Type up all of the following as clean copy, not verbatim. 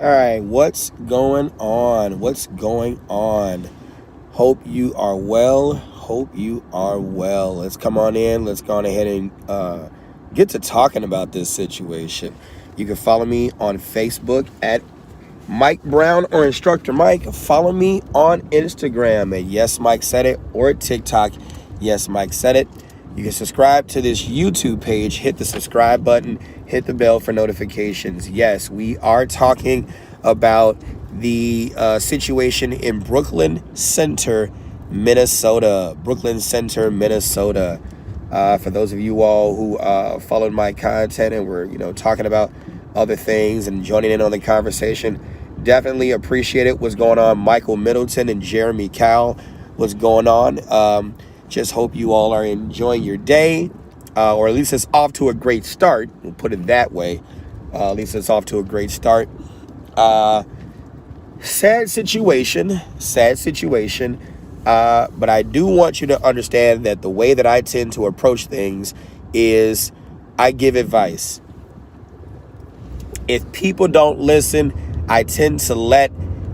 All right, what's going on? What's going on? Hope you are well. Hope you are well. Let's come on in. Let's go on ahead and get to talking about this situation. You can follow me on Facebook at Mike Brown or Instructor Mike. Follow me on Instagram at Yes Mike Said It or TikTok. Yes Mike Said It. You can subscribe to this YouTube page. Hit the subscribe button. Hit the bell for notifications. Yes, we are talking about the situation in Brooklyn Center, Minnesota. Brooklyn Center, Minnesota. For those of you all who followed my content and were, talking about other things and joining in on the conversation, definitely appreciate it. What's going on? Michael Middleton and Jeremy Cowell. What's going on? Just hope you all are enjoying your day, or at least it's off to a great start. We'll put it that way. At least it's off to a great start. Sad situation. But I do want you to understand that the way that I tend to approach things is I give advice. If people don't listen, I tend to let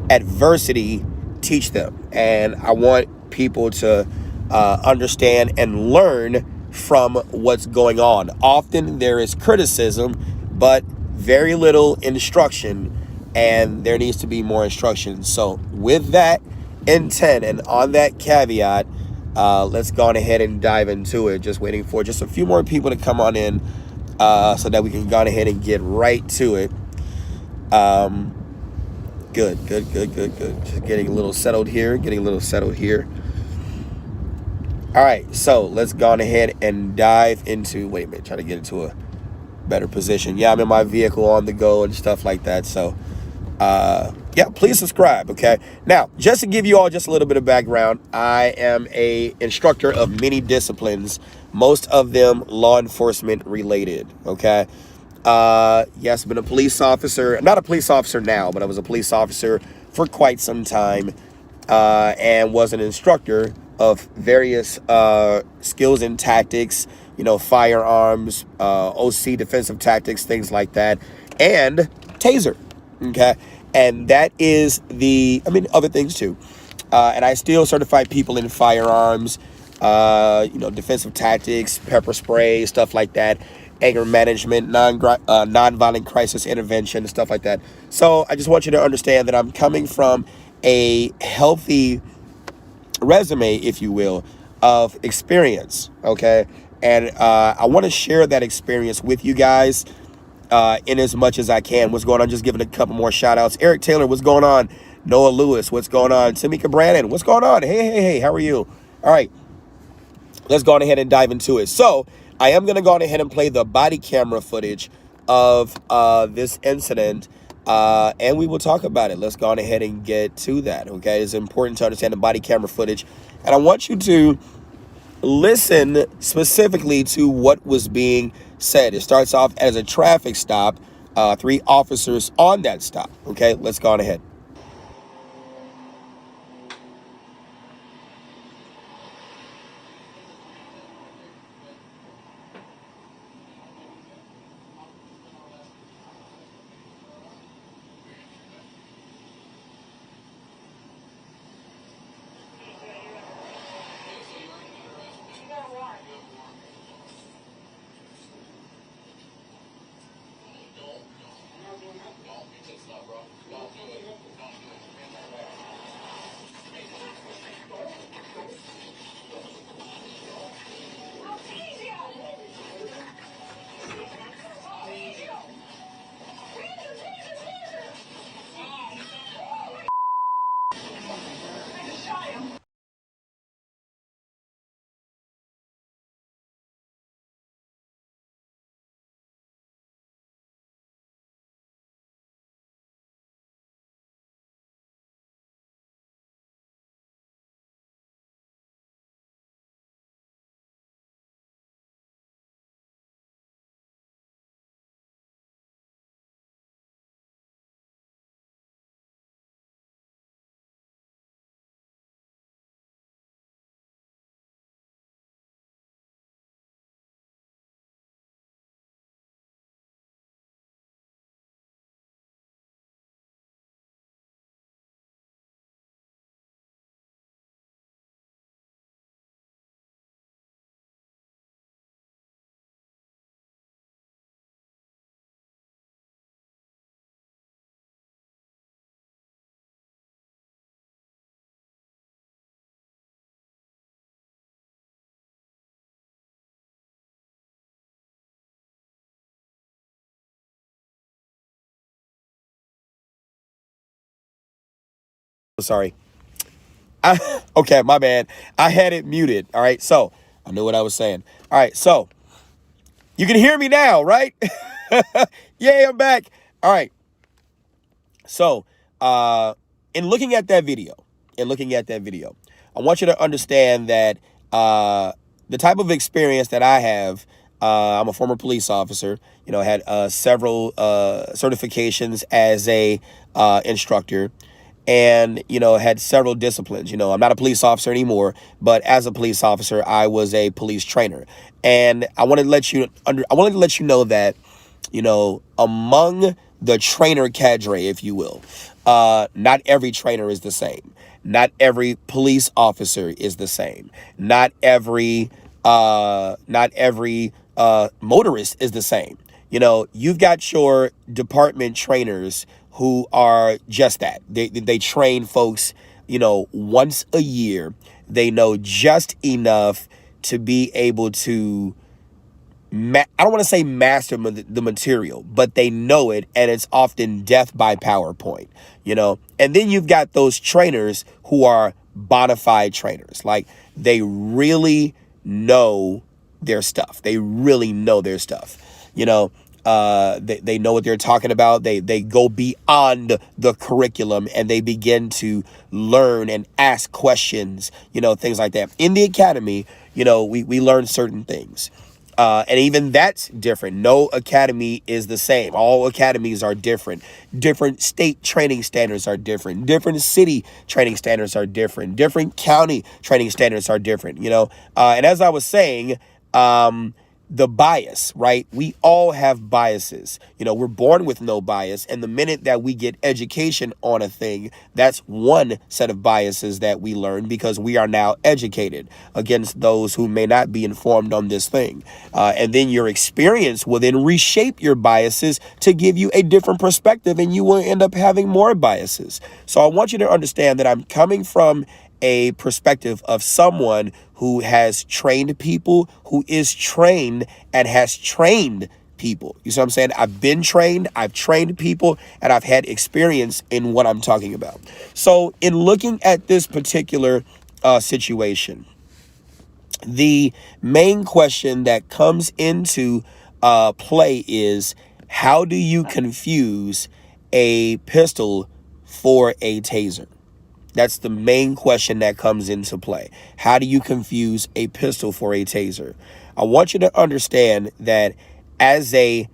adversity teach them. And I want people to understand and learn from what's going on. Often there is criticism, but very little instruction, and there needs to be more instruction. So with that intent and on that caveat, let's go on ahead and dive into it. Just waiting for just a few more people to come on in so that we can go on ahead and get right to it. Good. Just getting a little settled here. All right, so let's go on ahead and dive into, wait a minute, try to get into a better position. Yeah, I'm in my vehicle on the go and stuff like that. So, yeah, please subscribe, okay? Now, just to give you all just a little bit of background, I am a instructor of many disciplines, most of them law enforcement related, okay? Yes, been a police officer, not a police officer now, but I was a police officer for quite some time, and was an instructor of various skills and tactics, firearms, OC defensive tactics, things like that, and Taser, okay? And that is other things too. And I still certify people in firearms, defensive tactics, pepper spray, stuff like that, anger management, non-violent crisis intervention, stuff like that. So I just want you to understand that I'm coming from a healthy resume, if you will, of experience, okay? And I want to share that experience with you guys in as much as I can. What's going on? Just giving a couple more shout outs. Eric Taylor, what's going on? Noah Lewis, what's going on? Tamika Brandon, what's going on? Hey, how are you? All right, let's go on ahead and dive into it. So I am going to go on ahead and play the body camera footage of this incident, and we will talk about it. Let's go on ahead and get to that, okay? It's important to understand the body camera footage, and I want you to listen specifically to what was being said. It starts off as a traffic stop, 3 officers on that stop, okay? Let's go on ahead. Sorry. Okay, my bad. I had it muted. All right, so I knew what I was saying. All right, so you can hear me now, right? Yay, I'm back. All right. So, in looking at that video, I want you to understand that the type of experience that I have. I'm a former police officer. You know, had several certifications as a instructor, and had several disciplines. I'm not a police officer anymore, but as a police officer, I was a police trainer, and I wanted to let you know that among the trainer cadre, if you will, not every trainer is the same. Not every police officer is the same. Not every motorist is the same. You've got your department trainers who are just that. They train folks, once a year. They know just enough to be able to I don't want to say master the material, but they know it, and it's often death by PowerPoint, And then you've got those trainers who are bona fide trainers. Like, they really know their stuff. They really know their stuff. They know what they're talking about. They go beyond the curriculum, and they begin to learn and ask questions, things like that. In the academy, we learn certain things. And even that's different. No academy is the same. All academies are different. Different state training standards are different. Different city training standards are different. Different county training standards are different, And as I was saying, the bias, right? We all have biases. We're born with no bias. And the minute that we get education on a thing, that's one set of biases that we learn, because we are now educated against those who may not be informed on this thing. And then your experience will then reshape your biases to give you a different perspective, and you will end up having more biases. So I want you to understand that I'm coming from a perspective of someone who has trained people, who is trained and has trained people. You see what I'm saying? I've been trained, I've trained people, and I've had experience in what I'm talking about. So in looking at this particular situation, the main question that comes into play is, how do you confuse a pistol for a taser? That's the main question that comes into play. How do you confuse a pistol for a taser? I want you to understand that as a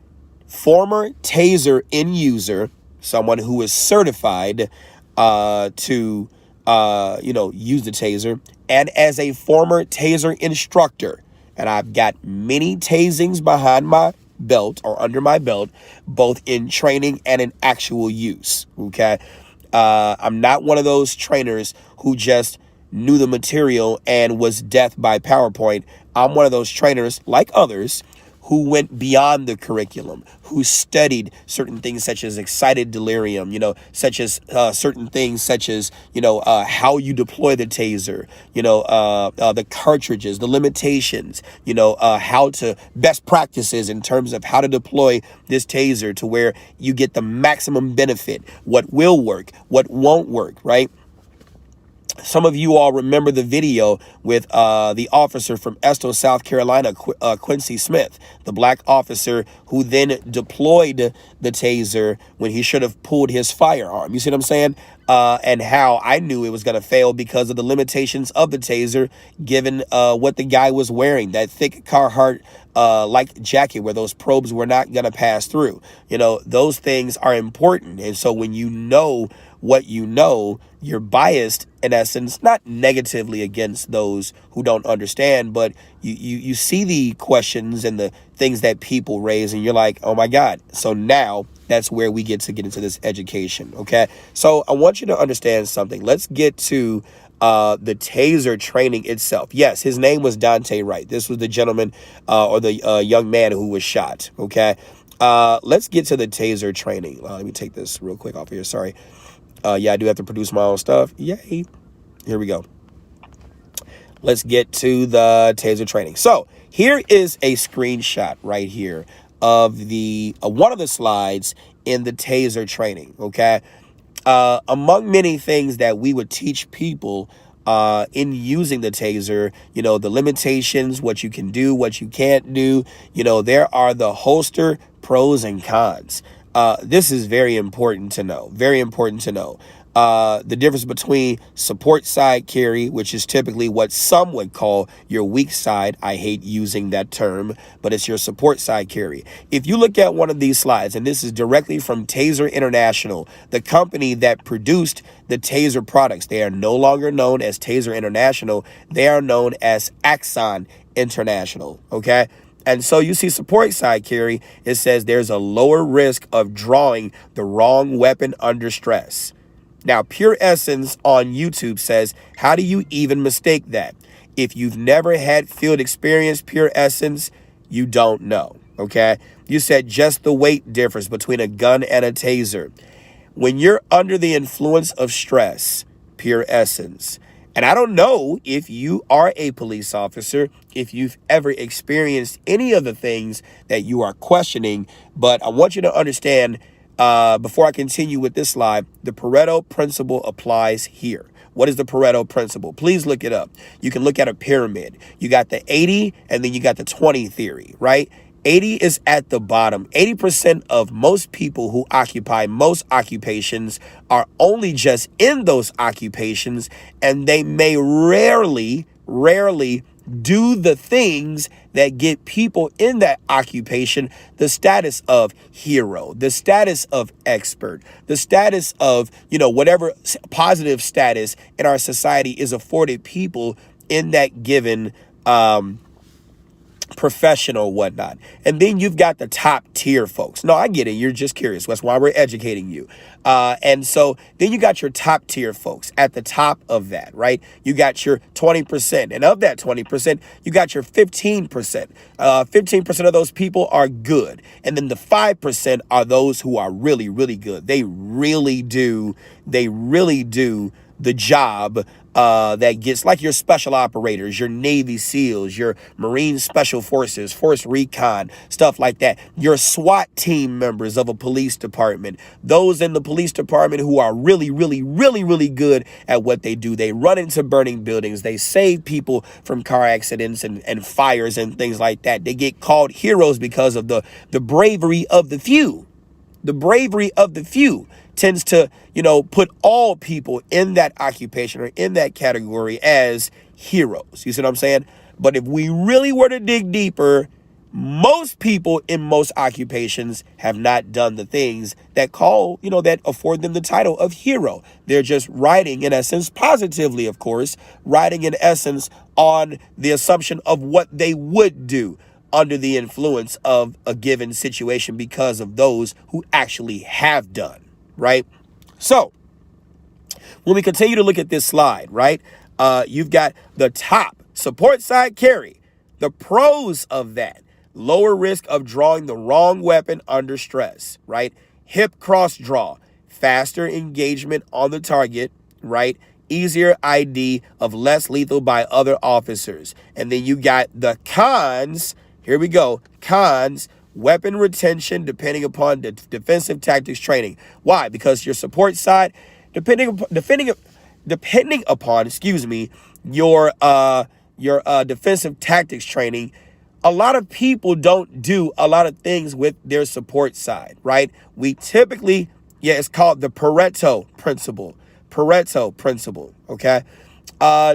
former taser end user, someone who is certified to use the taser, and as a former taser instructor, and I've got many tasings behind my belt or under my belt, both in training and in actual use, okay? I'm not one of those trainers who just knew the material and was death by PowerPoint. I'm one of those trainers, like others, who went beyond the curriculum, who studied certain things such as excited delirium, such as certain things such as, how you deploy the taser, the cartridges, the limitations, how to best practices in terms of how to deploy this taser to where you get the maximum benefit, what will work, what won't work, right? Some of you all remember the video with the officer from Estill, South Carolina, Quincy Smith, the black officer who then deployed the taser when he should have pulled his firearm. You see what I'm saying? And how I knew it was going to fail because of the limitations of the taser, given what the guy was wearing, that thick Carhartt like jacket where those probes were not going to pass through. Those things are important. And so when you know what you know, you're biased, in essence, not negatively against those who don't understand, but you see the questions and the things that people raise, and you're like, oh my God. So now that's where we get into this education, okay? So I want you to understand something. Let's get to the taser training itself. Yes, his name was Dante Wright. This was the gentleman or the young man who was shot, okay? Let's get to the taser training. Let me take this real quick off here, sorry. Yeah, I do have to produce my own stuff. Yay. Here we go. Let's get to the taser training. So here is a screenshot right here of the one of the slides in the taser training, okay? among many things that we would teach people in using the taser, the limitations, what you can do, what you can't do, there are the holster pros and cons. This is very important to know, very important to know. The difference between support side carry, which is typically what some would call your weak side. I hate using that term, but it's your support side carry. If you look at one of these slides, and this is directly from Taser International, the company that produced the Taser products, they are no longer known as Taser International. They are known as Axon International. Okay. And so you see support side carry, it says there's a lower risk of drawing the wrong weapon under stress. Now, Pure Essence on YouTube says, how do you even mistake that? If you've never had field experience, Pure Essence, you don't know, okay? You said just the weight difference between a gun and a taser. When you're under the influence of stress, Pure Essence, and I don't know if you are a police officer, if you've ever experienced any of the things that you are questioning, but I want you to understand, before I continue with this slide, the Pareto principle applies here. What is the Pareto principle? Please look it up. You can look at a pyramid. You got the 80 and then you got the 20 theory, right? 80 is at the bottom. 80% of most people who occupy most occupations are only just in those occupations, and they may rarely do the things that get people in that occupation the status of hero, the status of expert, the status of, whatever positive status in our society is afforded people in that given profession or whatnot. And then you've got the top tier folks. No, I get it. You're just curious. That's why we're educating you. And so then you got your top tier folks at the top of that, right? You got your 20%. And of that 20%, you got your 15%. 15% of those people are good. And then the 5% are those who are really, really good. They really do the job that gets, like your special operators, your Navy SEALs, your Marine Special Forces, Force Recon, stuff like that. Your SWAT team members of a police department, those in the police department who are really, really, really, really good at what they do. They run into burning buildings. They save people from car accidents and fires and things like that. They get called heroes because of the bravery of the few. The bravery of the few tends to, put all people in that occupation or in that category as heroes. You see what I'm saying? But if we really were to dig deeper, most people in most occupations have not done the things that that afford them the title of hero. They're just riding, in essence, positively, of course, riding in essence on the assumption of what they would do under the influence of a given situation because of those who actually have done, right? So when we continue to look at this slide, right, you've got the top support side carry, the pros of that: lower risk of drawing the wrong weapon under stress, right? Hip cross draw, faster engagement on the target, right? Easier ID of less lethal by other officers. And then you got the cons. Here we go. Cons: weapon retention depending upon the defensive tactics training. Why? Because your support side, depending upon, your defensive tactics training, a lot of people don't do a lot of things with their support side, right? We typically, it's called the Pareto principle. Pareto principle, okay?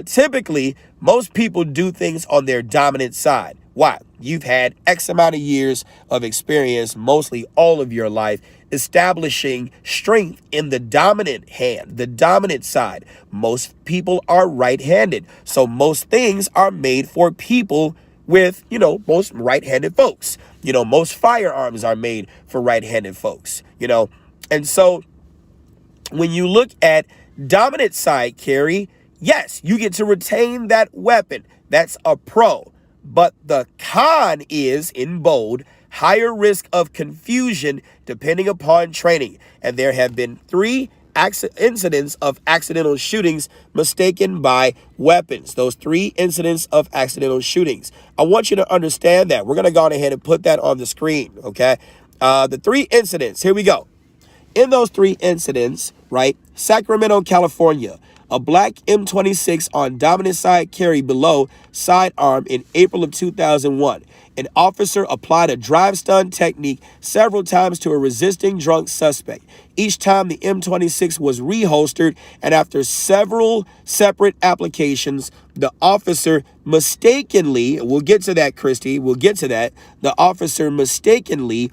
Typically, most people do things on their dominant side. Why? You've had X amount of years of experience, mostly all of your life, establishing strength in the dominant hand, the dominant side. Most people are right-handed. So most things are made for people with, most right-handed folks. Most firearms are made for right-handed folks, And so when you look at dominant side carry, yes, you get to retain that weapon. That's a pro. But the con is, in bold, higher risk of confusion depending upon training. And there have been 3 incidents of accidental shootings mistaken by weapons. Those 3 incidents of accidental shootings. I want you to understand that. We're going to go ahead and put that on the screen, okay? The 3 incidents, here we go. In those 3 incidents, right? Sacramento, California. A black M26 on dominant side carry below sidearm in April of 2001. An officer applied a drive stun technique several times to a resisting drunk suspect. Each time the M26 was reholstered, and after several separate applications, the officer mistakenly, we'll get to that, Christy, we'll get to that, the officer mistakenly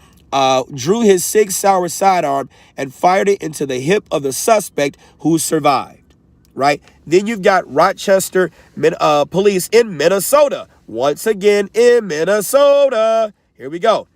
drew his Sig Sauer sidearm and fired it into the hip of the suspect, who survived. Right? Then you've got Rochester police in Minnesota. Once again in Minnesota. Here we go.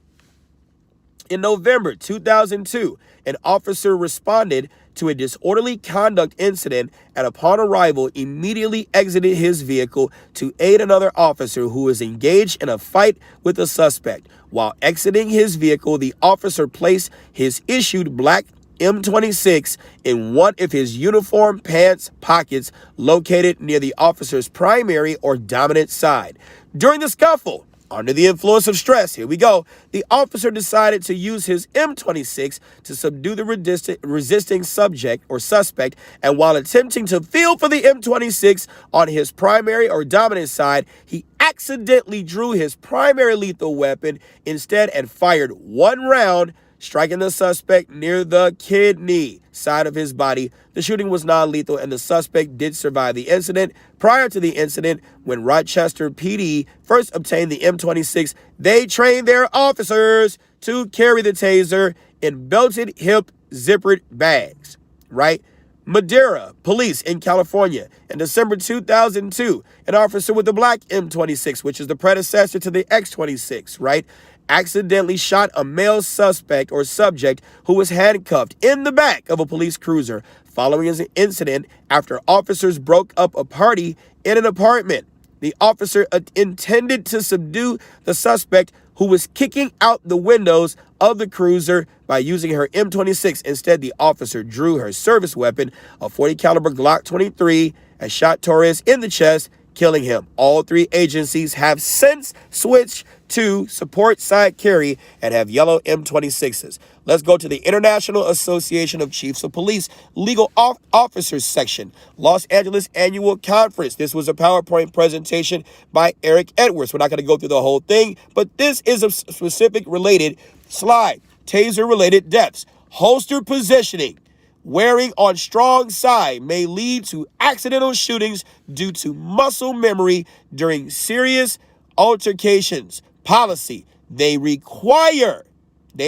In November 2002, an officer responded to a disorderly conduct incident and upon arrival immediately exited his vehicle to aid another officer who was engaged in a fight with a suspect. While exiting his vehicle, the officer placed his issued black M26 in one of his uniform pants pockets located near the officer's primary or dominant side. During the scuffle, under the influence of stress, here we go, the officer decided to use his M26 to subdue the resisting subject or suspect, and while attempting to feel for the M26 on his primary or dominant side, he accidentally drew his primary lethal weapon instead and fired one round, striking the suspect near the kidney side of his body. The shooting was non-lethal and the suspect did survive the incident. Prior to the incident, when Rochester PD first obtained the M26, they trained their officers to carry the taser in belted hip zippered bags, right? Madera police in California. In December 2002, an officer with the black M26, which is the predecessor to the X26, right, accidentally shot a male suspect or subject who was handcuffed in the back of a police cruiser following an incident after officers broke up a party in an apartment. The officer intended to subdue the suspect, who was kicking out the windows of the cruiser, by using her M26. Instead, the officer drew her service weapon, a .40 caliber Glock 23, and shot Torres in the chest, killing him. All three agencies have since switched to support side carry and have yellow M26s. Let's go to the International Association of Chiefs of Police Legal Officers section, Los Angeles Annual Conference. This was a PowerPoint presentation by Eric Edwards. We're not going to go through the whole thing, but this is a specific related slide. Taser related deaths. Holster positioning, wearing on strong side, may lead to accidental shootings due to muscle memory during serious altercations. Policy, they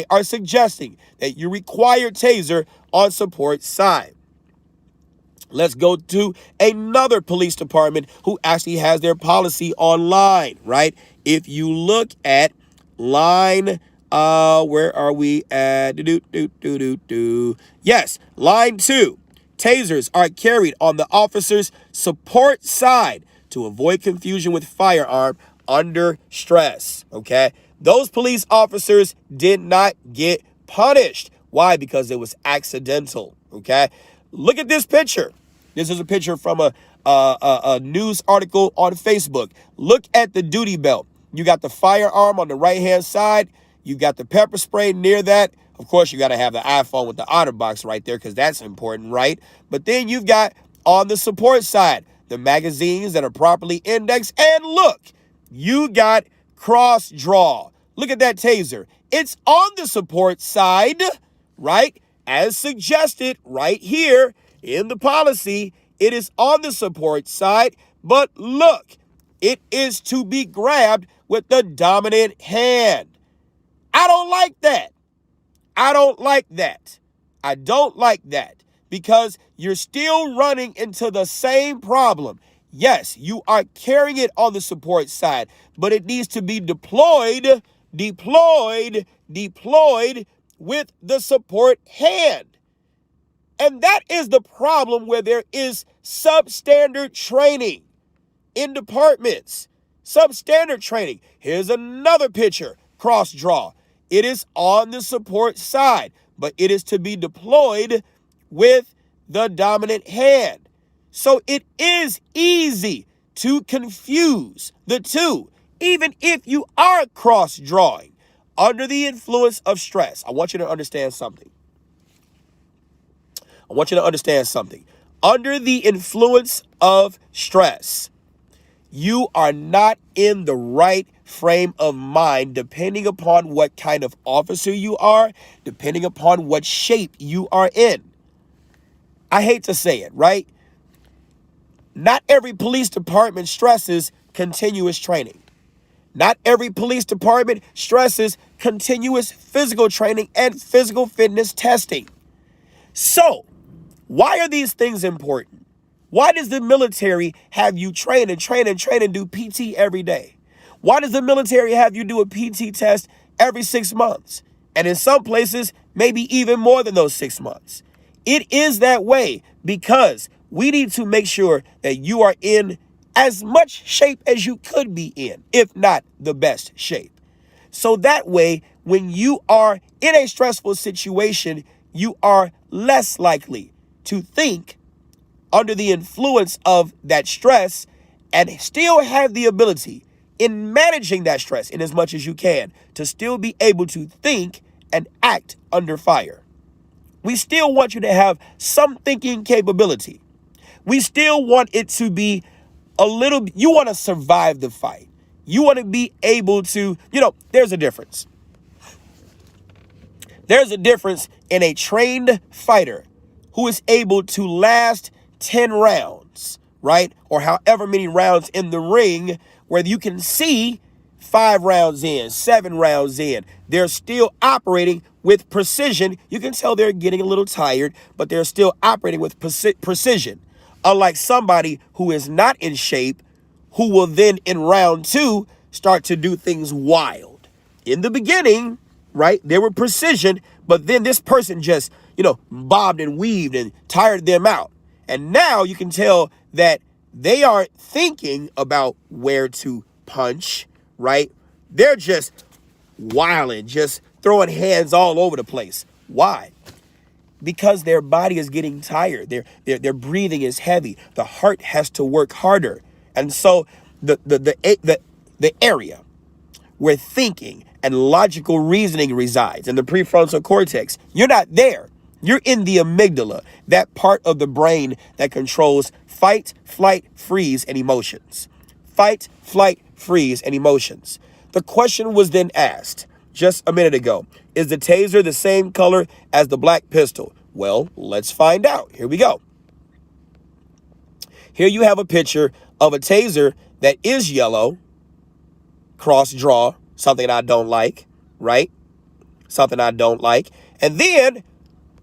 are suggesting that you require taser on support side. Let's go to another police department who actually has their policy online, right? If you look at line, where are we at? Yes, line 2. Tasers are carried on the officer's support side to avoid confusion with firearm under stress, okay? Those police officers did not get punished. Why? Because it was accidental, okay? Look at this picture. This is a picture from a news article on Facebook. Look at the duty belt. You got the firearm on the right-hand side. You got the pepper spray near that. Of course, you got to have the iPhone with the OtterBox right there because that's important, right? But then you've got on the support side, the magazines that are properly indexed. And look, you got cross draw. Look at that taser. It's on the support side, right? As suggested right here in the policy, it is on the support side. But look, it is to be grabbed with the dominant hand. I don't like that. I don't like that. I don't like that because you're still running into the same problem. Yes, you are carrying it on the support side, but it needs to be deployed with the support hand. And that is the problem where there is substandard training in departments. Substandard training. Here's another picture. Cross draw. It is on the support side, but it is to be deployed with the dominant hand. So it is easy to confuse the two, even if you are cross drawing under the influence of stress. I want you to understand something. I want you to understand something. Under the influence of stress, you are not in the right frame of mind, depending upon what kind of officer you are, depending upon what shape you are in. I hate to say it, right? Not every police department stresses continuous training. Not every police department stresses continuous physical training and physical fitness testing. So, why are these things important? Why does the military have you train and do PT every day? Why does the military have you do a PT test every 6 months? And in some places, maybe even more than those 6 months. It is that way because we need to make sure that you are in as much shape as you could be in, if not the best shape. So that way, when you are in a stressful situation, you are less likely to think under the influence of that stress and still have the ability in managing that stress in as much as you can to still be able to think and act under fire. We still want you to have some thinking capability. We still want it to be you want to survive the fight. You want to be able to, there's a difference. There's a difference in a trained fighter who is able to last 10 rounds, right? Or however many rounds in the ring where you can see 5 rounds in, 7 rounds in. They're still operating with precision. You can tell they're getting a little tired, but they're still operating with precision. Unlike somebody who is not in shape, who will then in round 2 start to do things wild. In the beginning, right, they were precision, but then this person just, bobbed and weaved and tired them out. And now you can tell that they aren't thinking about where to punch, right? They're just wilding, just throwing hands all over the place. Why? Because their body is getting tired. Their breathing is heavy. The heart has to work harder. And so the area where thinking and logical reasoning resides in the prefrontal cortex, you're not there. You're in the amygdala, that part of the brain that controls fight, flight, freeze, and emotions. Fight, flight, freeze, and emotions. The question was then asked just a minute ago, is the taser the same color as the black pistol? Well, let's find out. Here we go. Here you have a picture of a taser that is yellow, cross draw, something I don't like, right? Something I don't like. And then,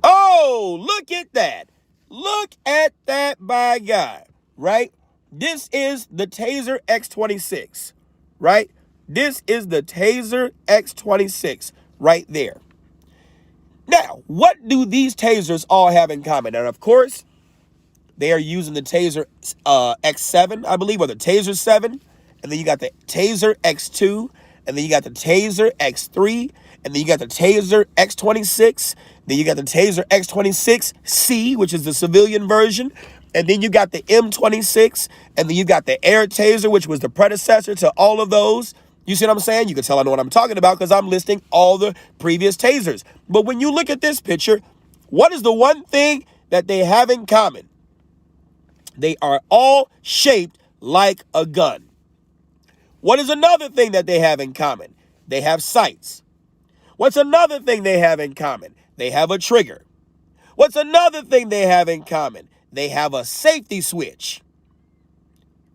oh, look at that. Look at that, by God, right? This is the Taser X26, right? This is the Taser X26 right there. Now, what do these tasers all have in common? And of course, they are using the Taser X7, I believe, or the Taser 7. And then you got the Taser X2. And then you got the Taser X3. And then you got the Taser X26. Then you got the Taser X26C, which is the civilian version. And then you got the M26. And then you got the Air Taser, which was the predecessor to all of those. You see what I'm saying? You can tell I know what I'm talking about because I'm listing all the previous tasers. But when you look at this picture, what is the one thing that they have in common? They are all shaped like a gun. What is another thing that they have in common? They have sights. What's another thing they have in common? They have a trigger. What's another thing they have in common? They have a safety switch.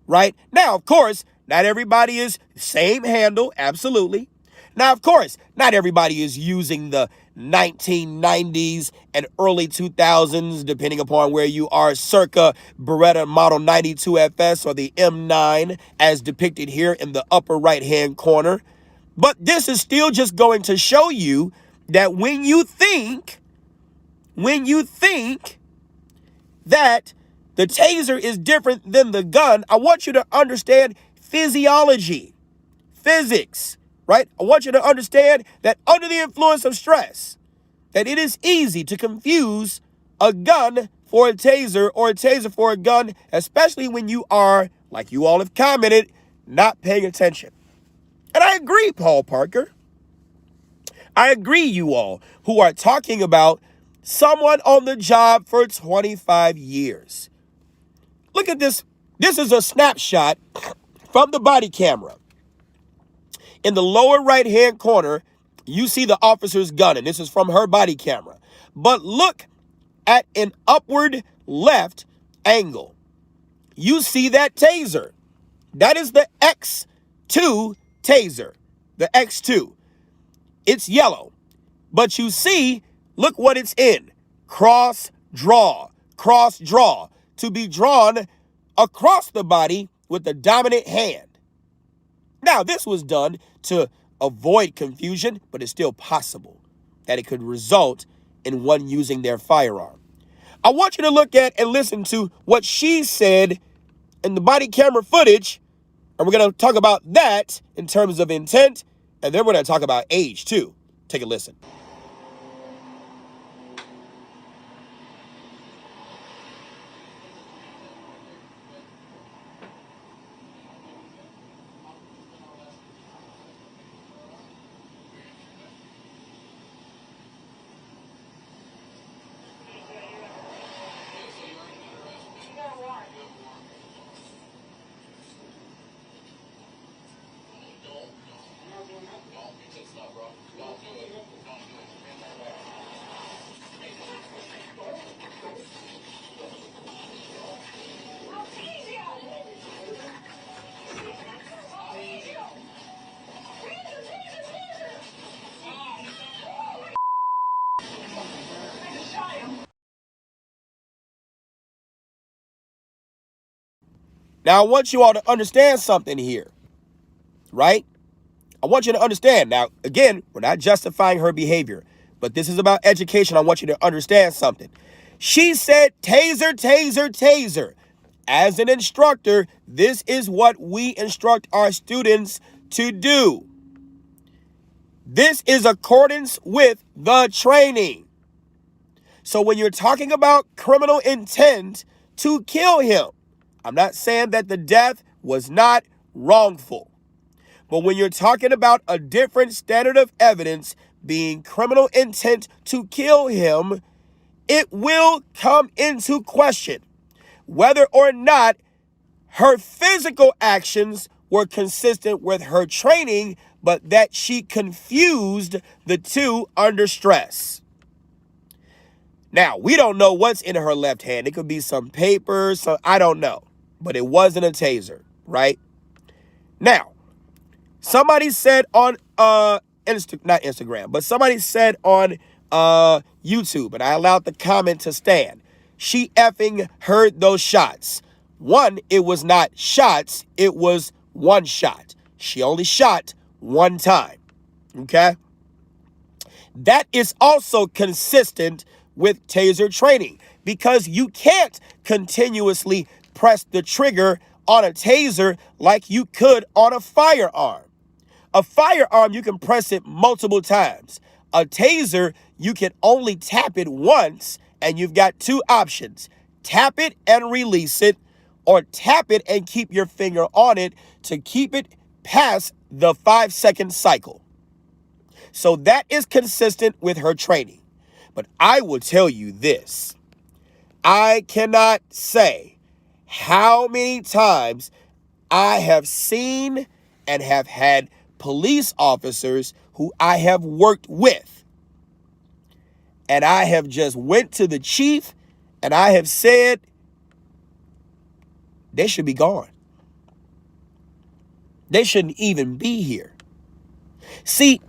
Right? Now, of course, not everybody is same handle, absolutely. Now, of course, not everybody is using the 1990s and early 2000s, depending upon where you are, circa Beretta Model 92 FS or the M9 as depicted here in the upper right-hand corner. But this is still just going to show you that when you think that the taser is different than the gun, I want you to understand physiology, physics, right? I want you to understand that under the influence of stress, that it is easy to confuse a gun for a taser or a taser for a gun, especially when you are, like you all have commented, not paying attention. And I agree, Paul Parker. I agree, you all who are talking about someone on the job for 25 years. Look at this. This is a snapshot from the body camera. In the lower right-hand corner, you see the officer's gun, and this is from her body camera. But look at an upward left angle. You see that taser. That is the X2 taser, the X2. It's yellow, but you see, look what it's in. Cross draw, to be drawn across the body with the dominant hand. Now, this was done to avoid confusion, but it's still possible that it could result in one using their firearm. I want you to look at and listen to what she said in the body camera footage, and we're going to talk about that in terms of intent, and then we're going to talk about age, too. Take a listen. Now, I want you all to understand something here, right? I want you to understand. Now, again, we're not justifying her behavior, but this is about education. I want you to understand something. She said, taser, taser, taser. As an instructor, this is what we instruct our students to do. This is accordance with the training. So when you're talking about criminal intent to kill him, I'm not saying that the death was not wrongful. But when you're talking about a different standard of evidence being criminal intent to kill him, it will come into question whether or not her physical actions were consistent with her training, but that she confused the two under stress. Now, we don't know what's in her left hand. It could be some paper, so I don't know. But it wasn't a taser, right? Now, somebody said on not Instagram, but somebody said on YouTube, and I allowed the comment to stand. She effing heard those shots. One, it was not shots, it was one shot. She only shot one time. Okay? That is also consistent with taser training, because you can't continuously press the trigger on a taser like you could on a firearm. A firearm, you can press it multiple times. A taser, you can only tap it once, and you've got two options. Tap it and release it, or tap it and keep your finger on it to keep it past the 5-second cycle. So that is consistent with her training. But I will tell you this. I cannot say how many times I have seen and have had police officers who I have worked with. And I have just went to the chief and I have said, they should be gone. They shouldn't even be here. See,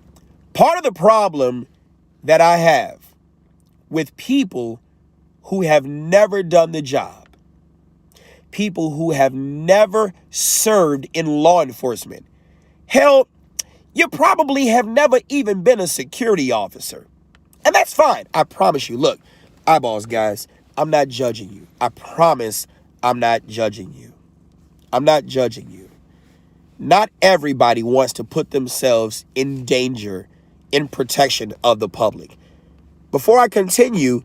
part of the problem that I have with people who have never done the job, people who have never served in law enforcement, hell, you probably have never even been a security officer. And that's fine. I promise you. Look, eyeballs, guys, I'm not judging you. I promise I'm not judging you. I'm not judging you. Not everybody wants to put themselves in danger in protection of the public. Before I continue,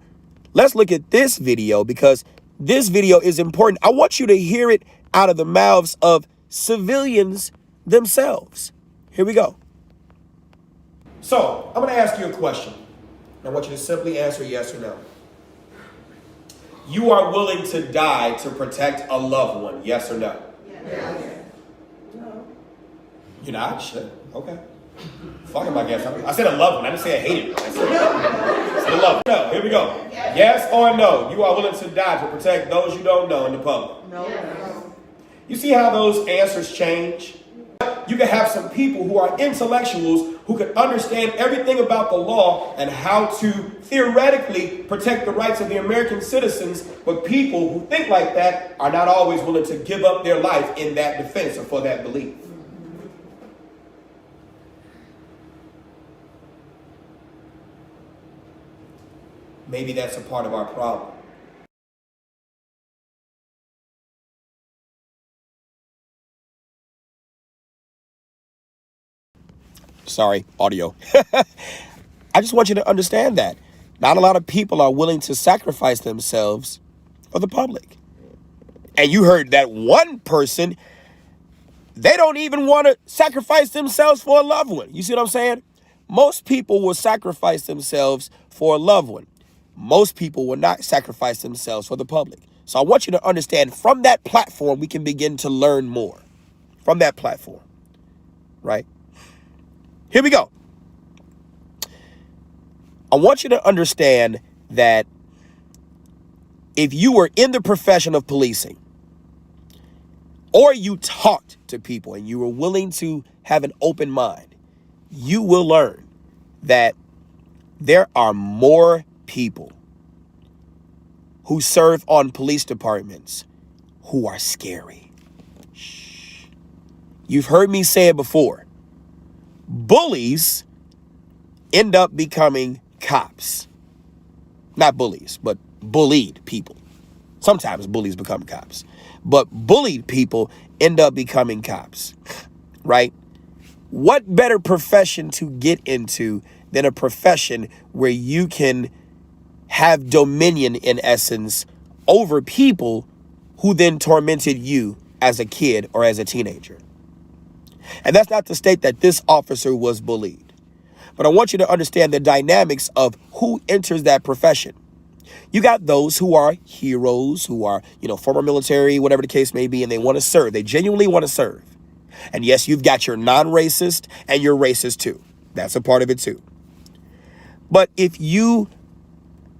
let's look at this video, because this video is important. I want you to hear it out of the mouths of civilians themselves. Here we go. So, I'm going to ask you a question. I want you to simply answer yes or no. You are willing to die to protect a loved one, yes or no? Yes. No. You're not? Shit. Okay. Fuck him, I guess. I said a loved one. I didn't say I hated him. I said a loved one. No, here we go. Yes or no? You are willing to die to protect those you don't know in the public? No. You see how those answers change? You can have some people who are intellectuals who can understand everything about the law and how to theoretically protect the rights of the American citizens, but people who think like that are not always willing to give up their life in that defense or for that belief. Maybe that's a part of our problem. Sorry, audio. I just want you to understand that not a lot of people are willing to sacrifice themselves for the public. And you heard that one person, they don't even want to sacrifice themselves for a loved one. You see what I'm saying? Most people will sacrifice themselves for a loved one. Most people will not sacrifice themselves for the public. So I want you to understand from that platform, we can begin to learn more from that platform, right? Here we go. I want you to understand that if you were in the profession of policing or you talked to people and you were willing to have an open mind, you will learn that there are more people who serve on police departments who are scary. Shh. You've heard me say it before. Bullies end up becoming cops. Not bullies, but bullied people. Sometimes bullies become cops. But bullied people end up becoming cops, right? What better profession to get into than a profession where you can have dominion, in essence, over people who then tormented you as a kid or as a teenager? And that's not to state that this officer was bullied, but I want you to understand the dynamics of who enters that profession. You got those who are heroes, who are, former military, whatever the case may be, and they want to serve. They genuinely want to serve. And yes, you've got your non-racist and your racist too. That's a part of it too. But if you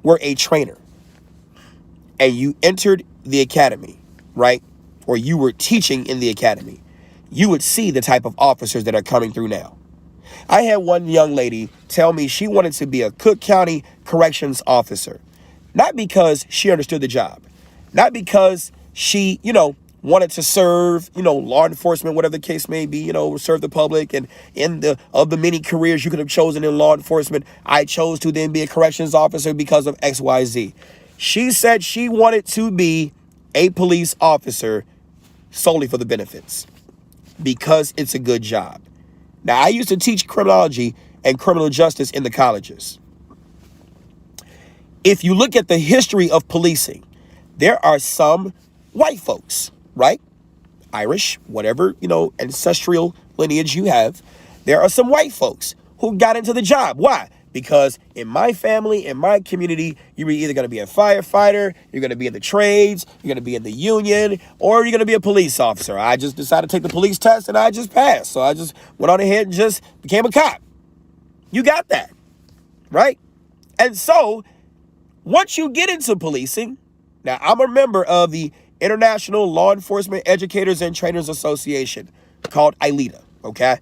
were a trainer and you entered the academy, right? Or you were teaching in the academy, you would see the type of officers that are coming through now. I had one young lady tell me she wanted to be a Cook County corrections officer, not because she understood the job, not because she, wanted to serve, law enforcement, whatever the case may be, serve the public. And of the many careers you could have chosen in law enforcement, I chose to then be a corrections officer because of XYZ. She said she wanted to be a police officer solely for the benefits, because it's a good job. Now, I used to teach criminology and criminal justice in the colleges. If you look at the history of policing, there are some white folks, right? Irish, whatever, ancestral lineage you have. There are some white folks who got into the job. Why? Because in my family, in my community, you're either going to be a firefighter, you're going to be in the trades, you're going to be in the union, or you're going to be a police officer. I just decided to take the police test and I just passed. So I just went on ahead and just became a cop. You got that, right? And so once you get into policing, now I'm a member of the International Law Enforcement Educators and Trainers Association, called ILETA, okay?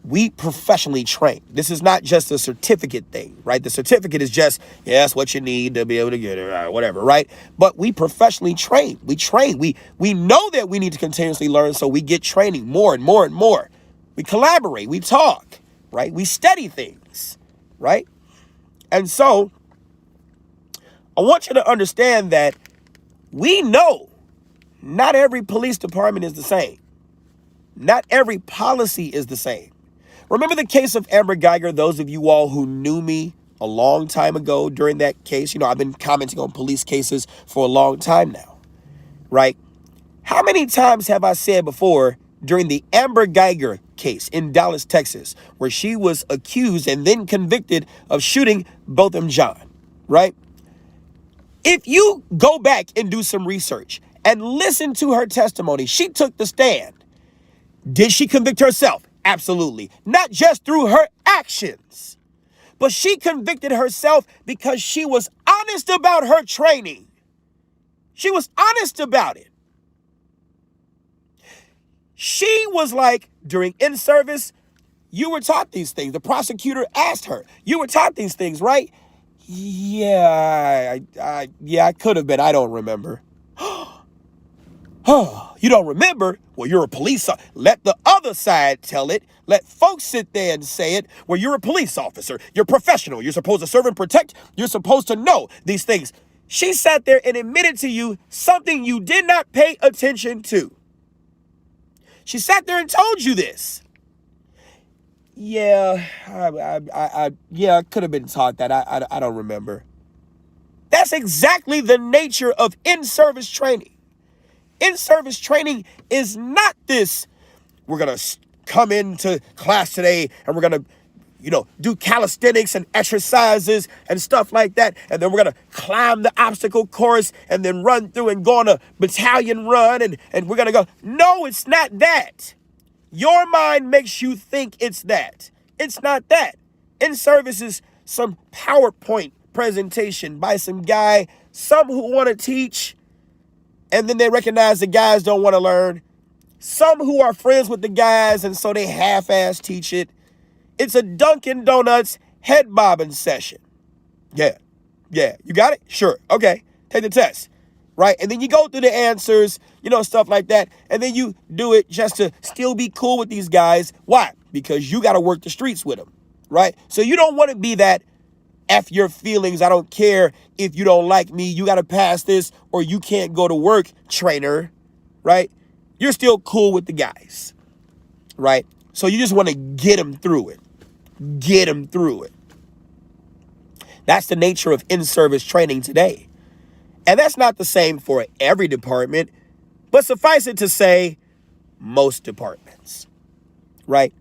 We professionally train. This is not just a certificate thing, right? The certificate is just, that's what you need to be able to get it, or whatever, right? But we professionally train. We train. We know that we need to continuously learn, so we get training more and more and more. We collaborate. We talk, right? We study things, right? And so I want you to understand that we know not every police department is the same. Not every policy is the same. Remember the case of Amber Geiger? Those of you all who knew me a long time ago during that case, I've been commenting on police cases for a long time now, right? How many times have I said before, during the Amber Geiger case in Dallas, Texas, where she was accused and then convicted of shooting Botham Jean, right? If you go back and do some research and listen to her testimony, she took the stand. Did she convict herself? Absolutely. Not just through her actions, but she convicted herself because she was honest about her training. She was honest about it. She was like, during in-service, you were taught these things. The prosecutor asked her, you were taught these things, right? Yeah, I could have been. I don't remember. Oh, you don't remember? Well, you're a police officer. Let the other side tell it. Let folks sit there and say it. Well, you're a police officer. You're professional. You're supposed to serve and protect. You're supposed to know these things. She sat there and admitted to you something you did not pay attention to. She sat there and told you this. Yeah, I could have been taught that. I don't remember. That's exactly the nature of in-service training. In-service training is not this, we're going to come into class today and we're going to, do calisthenics and exercises and stuff like that. And then we're going to climb the obstacle course and then run through and go on a battalion run and we're going to go. No, it's not that. Your mind makes you think it's that. It's not that. In-service is some PowerPoint presentation by some guy, some who want to teach, and then they recognize the guys don't want to learn. Some who are friends with the guys, and so they half-ass teach it. It's a Dunkin' Donuts head bobbing session. Yeah. You got it? Sure. Okay. Take the test. Right? And then you go through the answers, stuff like that. And then you do it just to still be cool with these guys. Why? Because you got to work the streets with them. Right? So you don't want to be that F your feelings. I don't care if you don't like me. You got to pass this or you can't go to work, trainer. Right? You're still cool with the guys. Right? So you just want to get them through it. Get them through it. That's the nature of in-service training today. And that's not the same for every department, but suffice it to say, most departments, right?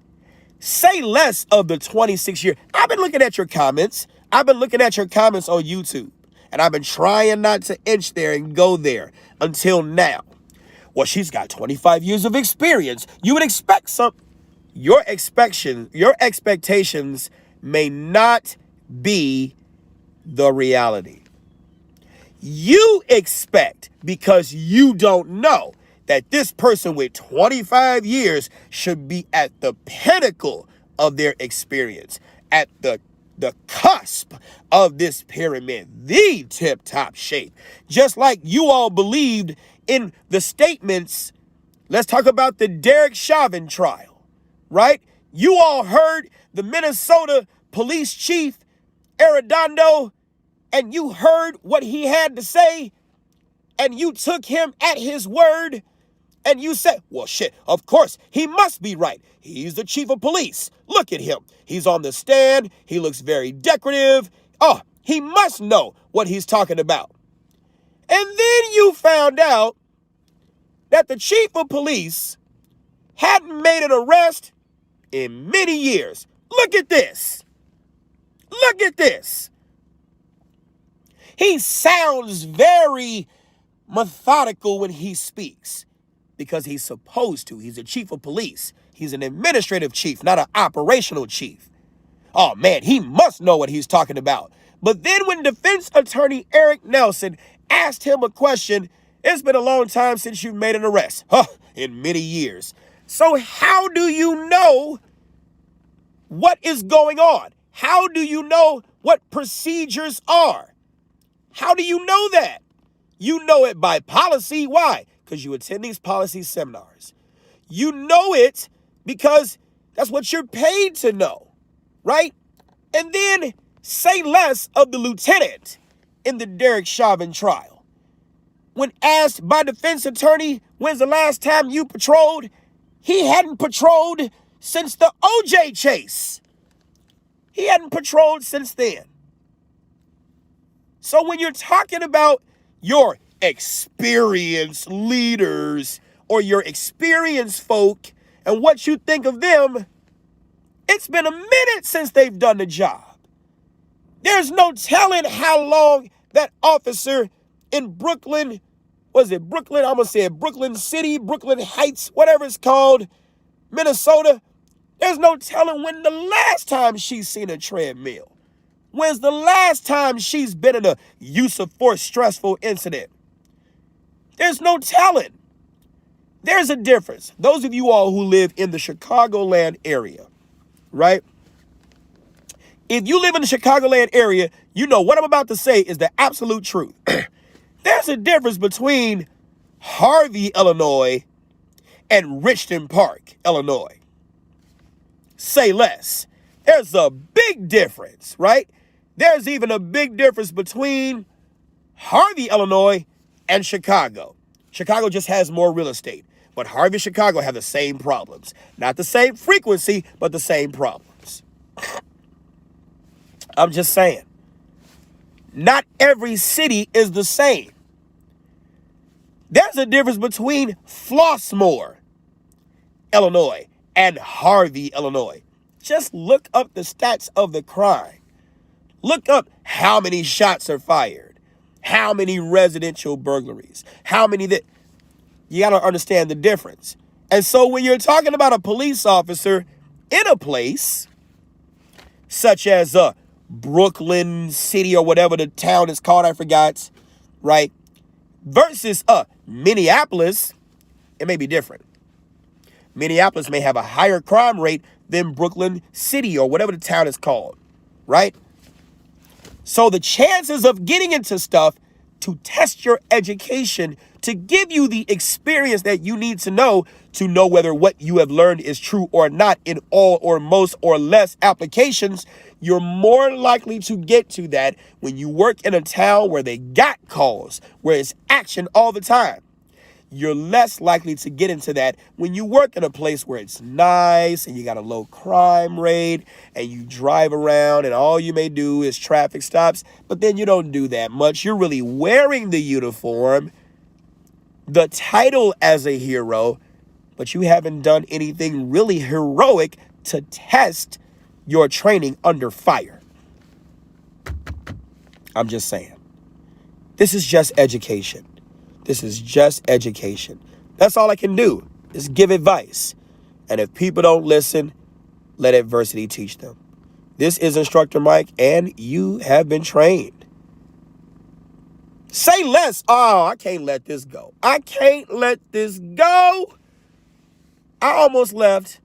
Say less of the 26-year. I've been looking at your comments. I've been looking at your comments on YouTube, and I've been trying not to inch there and go there until now. Well, she's got 25 years of experience. You would expect your expectations may not be the reality. You expect, because you don't know, that this person with 25 years should be at the pinnacle of their experience, at the cusp of this pyramid, the tip-top shape. Just like you all believed in the statements, let's talk about the Derek Chauvin trial, right? You all heard the Minnesota police chief, Arredondo, and you heard what he had to say, and you took him at his word, and you said, well, shit, of course, he must be right. He's the chief of police. Look at him. He's on the stand. He looks very decorative. Oh, he must know what he's talking about. And then you found out that the chief of police hadn't made an arrest in many years. Look at this. Look at this. He sounds very methodical when he speaks because he's supposed to. He's a chief of police. He's an administrative chief, not an operational chief. Oh, man, he must know what he's talking about. But then when defense attorney Eric Nelson asked him a question, it's been a long time since you've made an arrest. In many years. So how do you know what is going on? How do you know what procedures are? How do you know that? You know it by policy. Why? Because you attend these policy seminars. You know it because that's what you're paid to know, right? And then say less of the lieutenant in the Derek Chauvin trial. When asked by defense attorney, when's the last time you patrolled? He hadn't patrolled since the OJ chase. He hadn't patrolled since then. So when you're talking about your experienced leaders or your experienced folk and what you think of them, it's been a minute since they've done the job. There's no telling how long that officer in Brooklyn, was it Brooklyn? I'm going to say it, Brooklyn City, Brooklyn Heights, whatever it's called, Minnesota. There's no telling when the last time she's seen a treadmill. When's the last time she's been in a use of force stressful incident? There's no telling. There's a difference. Those of you all who live in the Chicagoland area, right? If you live in the Chicagoland area, you know what I'm about to say is the absolute truth. There's a difference between Harvey, Illinois, and Richmond Park, Illinois. Say less. There's a big difference, right? There's even a big difference between Harvey, Illinois, and Chicago. Chicago just has more real estate. But Harvey and Chicago have the same problems. Not the same frequency, but the same problems. I'm just saying. Not every city is the same. There's a difference between Flossmoor, Illinois, and Harvey, Illinois. Just look up the stats of the crime. Look up how many shots are fired, how many residential burglaries, how many that. You got to understand the difference. And so when you're talking about a police officer in a place such as Brooklyn City or whatever the town is called, I forgot, right, versus Minneapolis, it may be different. Minneapolis may have a higher crime rate than Brooklyn City or whatever the town is called, right? So the chances of getting into stuff to test your education, to give you the experience that you need to know whether what you have learned is true or not in all or most or less applications, you're more likely to get to that when you work in a town where they got calls, where it's action all the time. You're less likely to get into that when you work in a place where it's nice and you got a low crime rate and you drive around and all you may do is traffic stops, but then you don't do that much. You're really wearing the uniform, the title as a hero, but you haven't done anything really heroic to test your training under fire. I'm just saying. This is just education. This is just education. That's all I can do is give advice. And if people don't listen, let adversity teach them. This is Instructor Mike, and you have been trained. Say less. Oh, I can't let this go. I can't let this go. I almost left.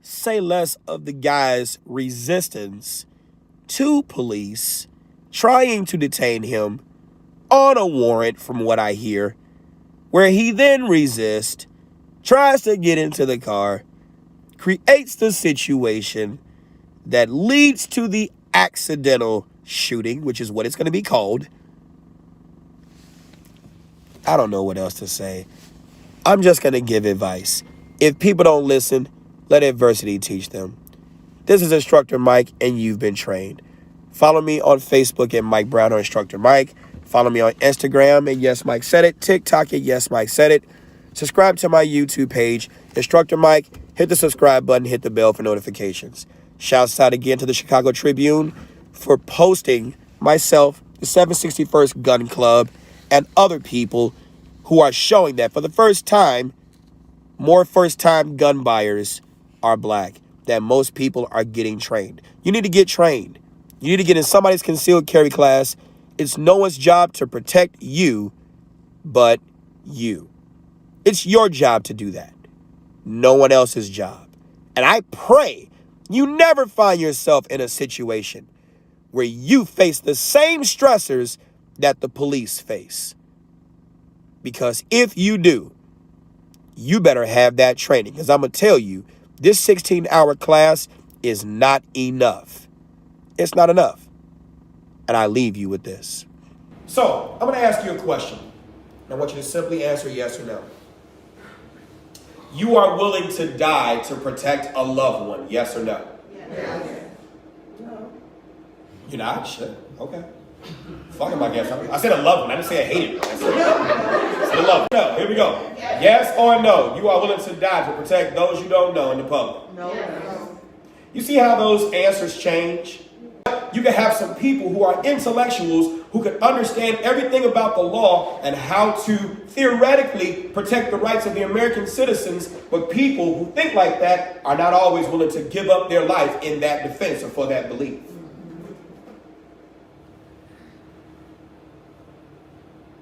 Say less of the guy's resistance to police trying to detain him on a warrant, from what I hear, where he then resists, tries to get into the car, creates the situation that leads to the accidental shooting, which is what it's going to be called. I don't know what else to say. I'm just going to give advice. If people don't listen, let adversity teach them. This is Instructor Mike, and you've been trained. Follow me on Facebook at Mike Brown or Instructor Mike. Follow me on Instagram at Yes Mike Said It. TikTok at Yes Mike Said It. Subscribe to my YouTube page, Instructor Mike. Hit the subscribe button. Hit the bell for notifications. Shouts out again to the Chicago Tribune for posting myself, the 761st Gun Club, and other people who are showing that for the first time, more first-time gun buyers are black, that most people are getting trained. You need to get trained. You need to get in somebody's concealed carry class. It's no one's job to protect you but you. It's your job to do that. No one else's job. And I pray you never find yourself in a situation where you face the same stressors that the police face. Because if you do, you better have that training. Because I'm going to tell you, this 16-hour class is not enough. It's not enough. And I leave you with this. So, I'm going to ask you a question. I want you to simply answer yes or no. You are willing to die to protect a loved one, yes or no? Yes. No. You're not? Shit. Okay. Fuck him, I guess. I said a loved one. I didn't say I hated him. Beloved. No, here we go. Yes or no, you are willing to die to protect those you don't know in the public? No. You see how those answers change? You can have some people who are intellectuals who can understand everything about the law and how to theoretically protect the rights of the American citizens, but people who think like that are not always willing to give up their life in that defense or for that belief.